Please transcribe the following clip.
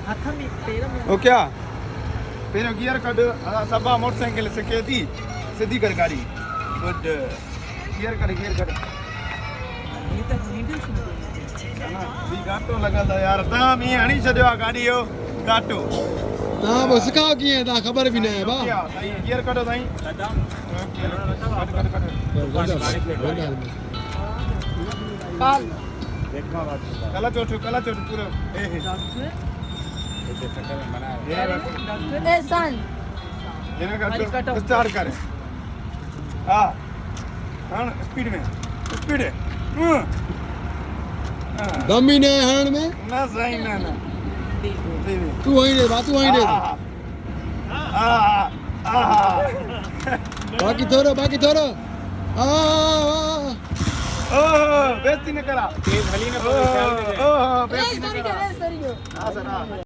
हाथ में पैर में ओ क्या पेरो गियर कड सबा मोटरसाइकिल सिखे थी सीधी कर गाड़ी गुड गियर कर ये तो नींद सुन ना भी गाटो लगल यार ता मी हणी छडियो गाड़ी यो गाटो ता बस का किए ता खबर भी नहीं है बा क्या सही गियर कटो सही काल कला चोटू पूरा ए ए सन जेने का स्टार्ट कर हां हां स्पीड है दम ही नहीं हण में ना सही ना तू वहीं दे बा तू वहीं दे बाकी थोड़ा बेइज्जती न करा तेज हली न बेइज्जती न करा ए सॉरी